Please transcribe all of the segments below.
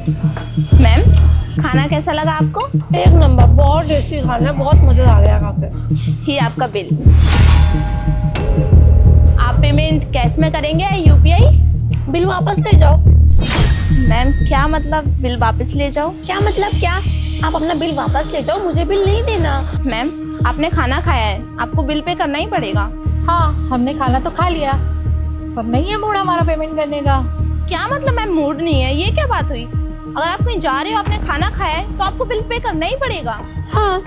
Ma'am, खाना कैसा लगा आपको? एक नंबर, बहुत टेस्टी खाना है, बहुत मजा आ गया खा के। ये आपका बिल। आप पेमेंट कैश में करेंगे या यूपीआई? बिल वापस ले जाओ। मैम क्या मतलब बिल वापस ले जाओ? क्या मतलब क्या? आप अपना बिल वापस ले जाओ, मुझे बिल नहीं देना। मैम आपने खाना खाया है, आपको बिल पे करना ही पड़ेगा। हाँ, हमने खाना तो खा लिया, पर नहीं है मूड हमारा पेमेंट करने का। क्या मतलब मैम मूड नहीं है? ये क्या बात हुई? अगर आप कहीं जा रहे हो, आपने खाना खाया है, तो आपको बिल पे करना ही पड़ेगा। हाँ,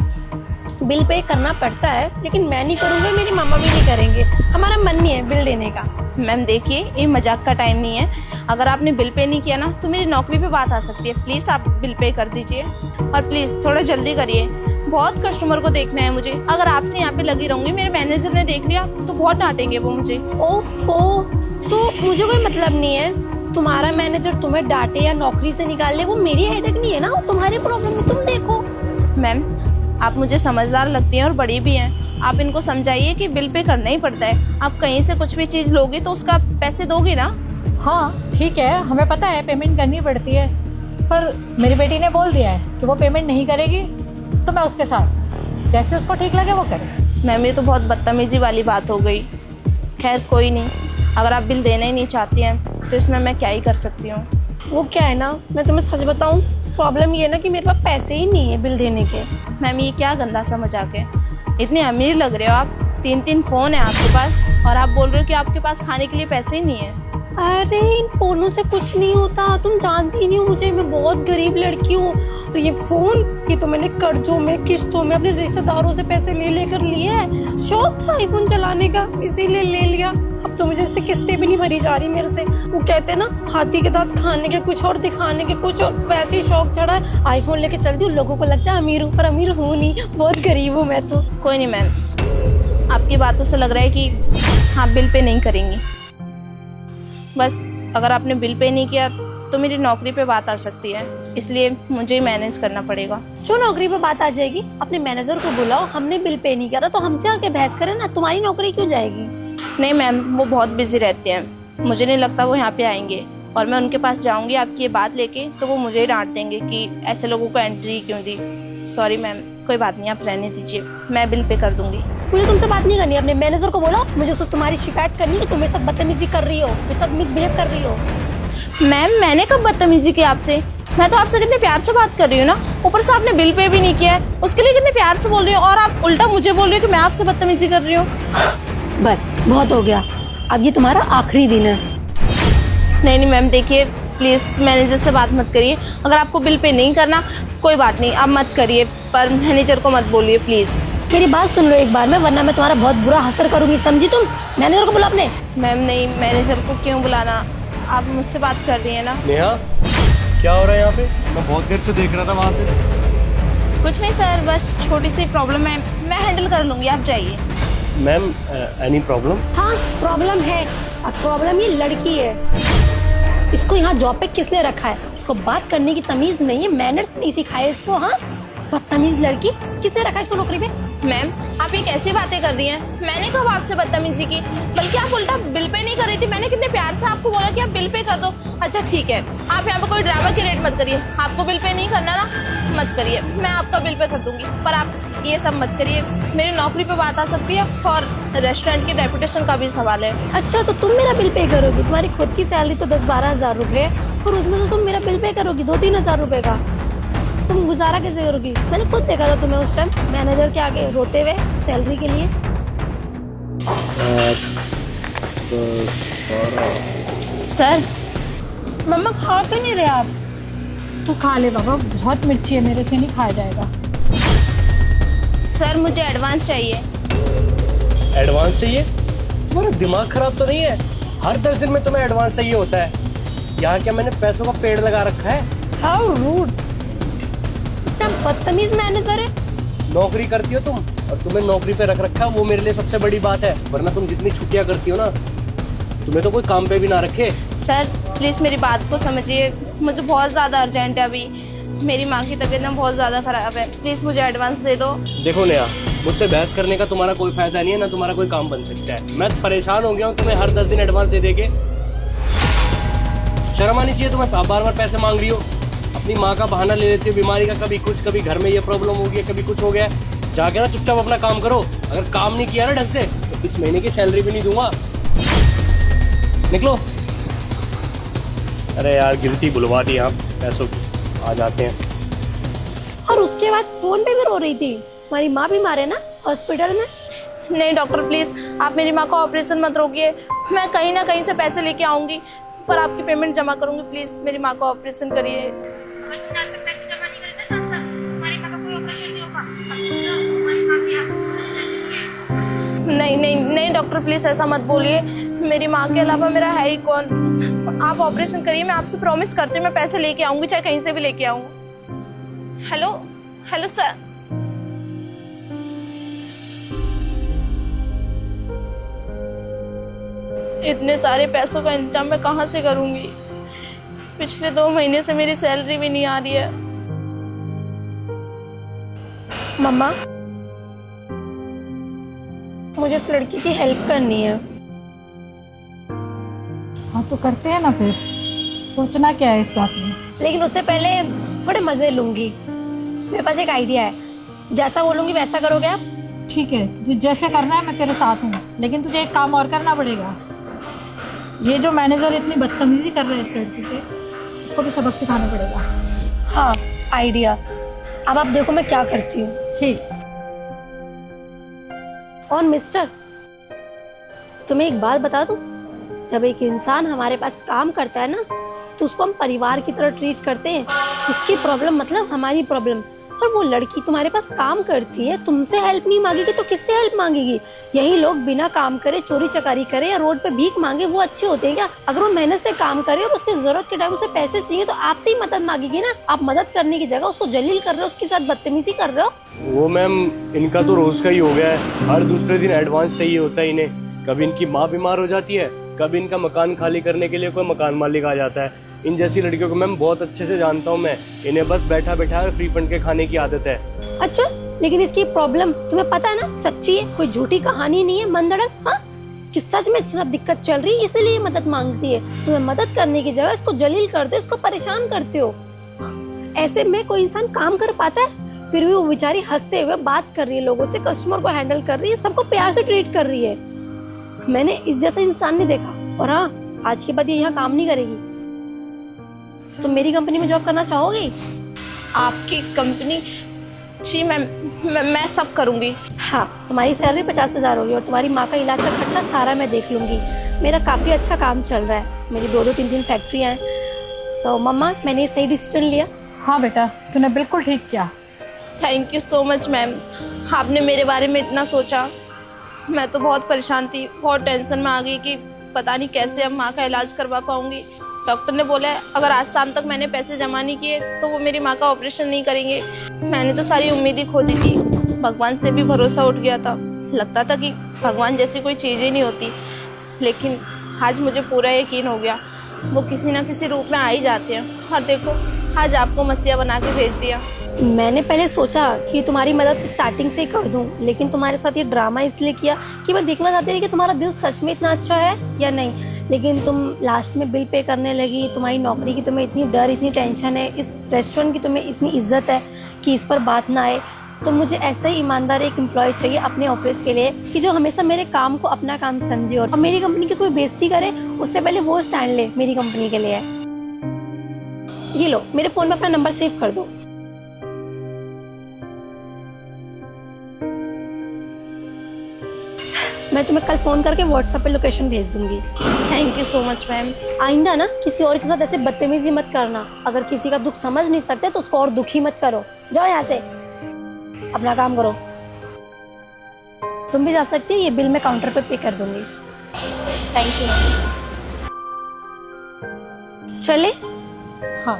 बिल पे करना पड़ता है, लेकिन मैं नहीं करूँगी, मेरी मामा भी नहीं करेंगे। हमारा मन नहीं है बिल देने का। मैम देखिए, ये मजाक का टाइम नहीं है। अगर आपने बिल पे नहीं किया ना, तो मेरी नौकरी पे बात आ सकती है। प्लीज आप बिल पे कर दीजिए, और प्लीज थोड़ा जल्दी करिए। बहुत कस्टमर को देखना है मुझे। अगर आपसे यहाँ पे लगी रहूंगी, मेरे मैनेजर ने देख लिया तो बहुत डांटेंगे वो मुझे। ओफो, तो मुझे कोई मतलब नहीं है तुम्हारा मैनेजर तुम्हें डांटे या नौकरी से निकाले, वो मेरी हेडेक नहीं है ना, वो तुम्हारी प्रॉब्लम है, तुम देखो। मैम आप मुझे समझदार लगती हैं और बड़ी भी हैं। आप इनको समझाइए कि बिल पे करना ही पड़ता है। आप कहीं से कुछ भी चीज़ लोगे तो उसका पैसे दोगे ना। हाँ ठीक है, हमें पता है पेमेंट करनी पड़ती है, पर मेरी बेटी ने बोल दिया है कि वो पेमेंट नहीं करेगी, तो मैं उसके साथ जैसे उसको ठीक लगे वो करे। मैम ये तो बहुत बदतमीजी वाली बात हो गई। खैर कोई नहीं, अगर आप बिल देना ही नहीं चाहती हैं तो इसमें मैं क्या ही कर सकती हूँ। वो क्या है ना, मैं तुम्हें सच बताऊं, प्रॉब्लम ये है ना कि मेरे पास पैसे ही नहीं है बिल देने के। मैम ये क्या गंदा सा मजाक है? इतने अमीर लग रहे हो आप, 3 फ़ोन है आपके पास, और आप बोल रहे हो कि आपके पास खाने के लिए पैसे ही नहीं है। अरे इन फोनों से कुछ नहीं होता, तुम जानती नहीं हो मुझे, मैं बहुत गरीब लड़की हूँ। और ये फोन ये तो मैंने कर्जों में, किस्तों में अपने रिश्तेदारों से पैसे ले लेकर लिए हैं। शौक था आईफोन चलाने का, इसीलिए ले लिया। अब तो मुझे इससे किस्तें भी नहीं भरी जा रही मेरे से। वो कहते हैं ना, हाथी के दांत खाने के कुछ और, दिखाने के कुछ और। वैसे ही शौक चढ़ा है, आईफोन लेके चलती हूँ, लोगों को लगता है अमीर हूँ, पर अमीर हूँ नहीं, बहुत गरीब हूँ मैं तो। कोई नहीं मैम, आपकी बातों से लग रहा है कि हाँ बिल पे नहीं करेंगी। बस अगर आपने बिल पे नहीं किया तो मेरी नौकरी पे बात आ सकती है, इसलिए मुझे ही मैनेज करना पड़ेगा। क्यों नौकरी पे बात आ जाएगी? अपने मैनेजर को बुलाओ, हमने बिल पे नहीं करा तो हमसे आके बहस करे ना, तुम्हारी नौकरी क्यों जाएगी? नहीं मैम, वो बहुत बिजी रहते हैं, मुझे नहीं लगता वो यहाँ पे आएंगे। और मैं उनके पास जाऊंगी आपकी ये बात लेके तो वो मुझे ही डांट देंगे कि ऐसे लोगों को एंट्री क्यों दी। सॉरी मैम, कोई बात नहीं, आप रहने दीजिए, मैं बिल पे कर दूंगी। मुझे तुमसे बात नहीं करनी, अपने मैनेजर को बोला, मुझे उससे तुम्हारी शिकायत करनी है कि तुम मेरे साथ बदतमीजी कर रही हो, मेरे साथ मिसबिहेव कर रही हो। मैम मैंने कब बदतमीजी की आपसे? मैं तो आपसे कितने प्यार से बात कर रही हूँ ना, ऊपर से आपने बिल पे भी नहीं किया है, उसके लिए कितने प्यार से बोल रही हूँ, और आप उल्टा मुझे बोल रही हो कि मैं आपसे बदतमीजी कर रही हूँ। बस बहुत हो गया, अब ये तुम्हारा आखिरी दिन है। नहीं मैम देखिए, प्लीज़ मैनेजर से बात मत करिए। अगर आपको बिल पे नहीं करना कोई बात नहीं, आप मत करिए, पर मैनेजर को मत बोलिए प्लीज़। मेरी बात सुन लो एक बार में, वरना मैं तुम्हारा बहुत बुरा असर करूंगी, समझी तुम? मैनेजर को बुला अपने। मैम नहीं, मैनेजर को क्यों बुलाना, आप मुझसे बात कर रही हैं ना। नेहा, क्या हो रहा है यहाँ पे? मैं बहुत देर से देख रहा था वहाँ से। कुछ नहीं सर, बस छोटी सी प्रॉब्लम है, मैं हैंडल कर लूँगी, आप जाइए। Ma'am any problem? हाँ प्रॉब्लम है, और प्रॉब्लम ये लड़की है। इसको यहाँ जॉब पे किस लिए रखा है? इसको बात करने की तमीज नहीं है, मैनर्स नहीं सिखाए इसको। हाँ बदतमीज लड़की, किसने रखा है इसको नौकरी पे? मैम आप ये कैसी बातें कर रही हैं? मैंने कब आपसे बदतमीजी की? बल्कि आप उल्टा बिल पे नहीं कर रही थी, मैंने कितने प्यार से आपको बोला कि आप बिल पे कर दो। अच्छा ठीक है, आप यहाँ पे कोई ड्रामा क्रिएट मत करिए। आपको बिल पे नहीं करना ना, मत करिए, मैं आपका बिल पे कर दूंगी, पर आप ये सब मत करिए, मेरी नौकरी पे बात आ सकती है और रेस्टोरेंट की रेपुटेशन का भी सवाल है। अच्छा तो तुम मेरा बिल पे करोगी? तुम्हारी खुद की सैलरी तो 10-12 हजार रुपए, और उसमें से तुम मेरा बिल पे करोगी 2-3 हजार रुपए का। तुम गुजारा कैसे करोगी? मैंने खुद देखा था तुम्हें उस टाइम मैनेजर के आगे रोते हुए सैलरी के लिए। सर मम्मा खा क्यों नहीं रहे आप? तू खा ले बाबा, बहुत मिर्ची है, मेरे से नहीं खाया जाएगा। सर मुझे एडवांस चाहिए। एडवांस चाहिए? तुम्हारा दिमाग खराब तो नहीं है? हर 10 दिन में तुम्हें एडवांस चाहिए होता है। यहाँ क्या मैंने पैसों का पेड़ लगा रखा है? हाउ रूड, इतना बदतमीज मैनेजर है। नौकरी करती हो तुम, और तुम्हें नौकरी पे रख रखा है, वो मेरे लिए सबसे बड़ी बात है। वरना तुम जितनी छुट्टियां करती हो ना, तुम्हें तो कोई काम पे भी ना रखे। सर प्लीज़ मेरी बात को समझिए, मुझे बहुत ज़्यादा अर्जेंट है अभी, मेरी माँ की तबीयत ना बहुत ज़्यादा ख़राब है, प्लीज़ मुझे एडवांस दे दो। देखो नेहा, मुझसे बहस करने का तुम्हारा कोई फायदा नहीं है, ना तुम्हारा कोई काम बन सकता है। मैं परेशान हो गया हूँ तुम्हें हर 10 दिन एडवांस दे देके। शर्म आनी चाहिए तुम्हें, आप बार बार पैसे मांग रही हो। अपनी माँ का बहाना ले लेती हो बीमारी का, कभी कुछ, कभी घर में ये प्रॉब्लम हो गई, कभी कुछ हो गया। जाके ना चुपचाप अपना काम करो। अगर काम नहीं किया ना ढंग से तो इस महीने की सैलरी भी नहीं दूंगा। निकलो। अरे यार गिनती बुलवा दी आप पैसों की, आ जाते हैं। और उसके बाद फोन पे भी रो रही थी। तुम्हारी माँ बीमार है ना हॉस्पिटल में? नहीं डॉक्टर प्लीज आप मेरी माँ का ऑपरेशन मत रोकिए, मैं कहीं ना कहीं से पैसे लेके आऊंगी, पर आपकी पेमेंट जमा करूंगी। प्लीज मेरी माँ का ऑपरेशन करिए। नहीं नहीं नहीं डॉक्टर प्लीज ऐसा मत बोलिए, मेरी माँ के अलावा मेरा है ही कौन। आप ऑपरेशन करिए, मैं आपसे प्रॉमिस करती हूँ मैं पैसे लेके आऊंगी, चाहे कहीं से भी लेके आऊँ। Hello hello sir. इतने सारे पैसों का इंतजाम मैं कहाँ से करूंगी? पिछले 2 महीने से मेरी सैलरी भी नहीं आ रही है। मम्मा मुझे इस लड़की की हेल्प करनी है। हाँ तो करते हैं ना फिर, सोचना क्या है इस बात में। लेकिन उससे पहले थोड़े मजे लूंगी। मेरे पास एक आइडिया है, जैसा बोलूंगी वैसा करोगे आप? ठीक है, तुझे जैसे करना है मैं तेरे साथ हूँ, लेकिन तुझे एक काम और करना पड़ेगा। ये जो मैनेजर इतनी बदतमीजी कर रहा है इस लड़की से, उसको भी सबक सिखाना पड़ेगा। हाँ आइडिया। अब आप देखो मैं क्या करती हूँ। ठीक। और मिस्टर, तुम्हें एक बात बता दूं, जब एक इंसान हमारे पास काम करता है ना तो उसको हम परिवार की तरह ट्रीट करते हैं। उसकी प्रॉब्लम मतलब हमारी प्रॉब्लम। और वो लड़की तुम्हारे पास काम करती है, तुमसे हेल्प नहीं मांगेगी तो किससे हेल्प मांगेगी? यही लोग बिना काम करे चोरी चकारी करे या रोड पे भीख मांगे वो अच्छे होते हैं क्या? अगर वो मेहनत से काम करे और उसकी जरूरत के टाइम उसे पैसे चाहिए तो आपसे ही मदद मांगेगी ना। आप मदद करने की जगह उसको जलील कर रहे हो, उसके साथ बदतमीजी कर रहे हो। वो मैम इनका तो रोज का ही हो गया है, हर दूसरे दिन एडवांस चाहिए होता है इन्हें। कभी इनकी माँ बीमार हो जाती है, कभी इनका मकान खाली करने के लिए कोई मकान मालिक आ जाता है। इन जैसी लड़कियों को मैम बहुत अच्छे से जानता हूँ मैं, इन्हें बस बैठा बैठा फ्री फंड के खाने की आदत है। अच्छा, लेकिन इसकी प्रॉब्लम तुम्हें पता है ना, सच्ची है, कोई झूठी कहानी नहीं है, मन धड़क। हाँ, सच में इसके साथ दिक्कत चल रही है इसीलिए मदद मांगती है। तुम्हें मदद करने की जगह इसको जलील करते हो, इसको परेशान करते हो। ऐसे में कोई इंसान काम कर पाता है? फिर भी वो बेचारी हंसते हुए बात कर रही है लोगों से, कस्टमर को हैंडल कर रही है, सबको प्यार से ट्रीट कर रही है। मैंने इस जैसा इंसान नहीं देखा। और हाँ, आज के बाद ये यहाँ काम नहीं करेगी। तुम मेरी कंपनी में जॉब करना चाहोगी? आपकी कंपनी? जी मैं सब करूंगी। हाँ, तुम्हारी सैलरी 50,000 होगी और तुम्हारी माँ का इलाज का खर्चा सारा मैं देख लूंगी। मेरा काफी अच्छा काम चल रहा है, मेरी 2-2 3-3 फैक्ट्रियाँ हैं। तो मम्मा मैंने सही डिसीजन लिया। हाँ बेटा, तूने बिल्कुल ठीक किया। Thank you so much ma'am, आपने मेरे बारे में इतना सोचा। मैं तो बहुत परेशान थी, बहुत टेंशन में आ गई कि पता नहीं कैसे अब माँ का इलाज करवा पाऊंगी। डॉक्टर ने बोला है अगर आज शाम तक मैंने पैसे जमा नहीं किए तो वो मेरी माँ का ऑपरेशन नहीं करेंगे। मैंने तो सारी उम्मीद ही खो दी थी, भगवान से भी भरोसा उठ गया था। लगता था कि भगवान जैसी कोई चीज़ ही नहीं होती, लेकिन आज मुझे पूरा यकीन हो गया वो किसी ना किसी रूप में आ ही जाते हैं। और देखो आज आपको मसीहा बना के भेज दिया। मैंने पहले सोचा कि तुम्हारी मदद स्टार्टिंग से ही कर दूं, लेकिन तुम्हारे साथ ये ड्रामा इसलिए किया कि मैं देखना चाहती थी कि तुम्हारा दिल सच में इतना अच्छा है या नहीं। लेकिन तुम लास्ट में बिल पे करने लगी। तुम्हारी नौकरी की तुम्हें इतनी डर, इतनी टेंशन है, इस रेस्टोरेंट की तुम्हें इतनी इज्जत है कि इस पर बात ना आए। तो मुझे ऐसा ही ईमानदार एक एम्प्लॉय चाहिए अपने ऑफिस के लिए कि जो हमेशा मेरे काम को अपना काम समझे और मेरी कंपनी की कोई बेइज्जती करे उससे पहले वो स्टैंड ले मेरी कंपनी के लिए। ये लो, मेरे फोन में अपना नंबर सेव कर दो। मैं तुम्हें कल फोन करके व्हाट्सएप पे लोकेशन भेज दूंगी। Thank you so much ma'am. आइंदा ना किसी और के साथ ऐसे बदतमीजी मत करना। अगर किसी का दुख समझ नहीं सकते तो उसको और दुखी मत करो। जाओ यहाँ से, अपना काम करो। तुम भी जा सकती हो, ये बिल मैं काउंटर पे कर दूंगी। Thank you. चले? हाँ।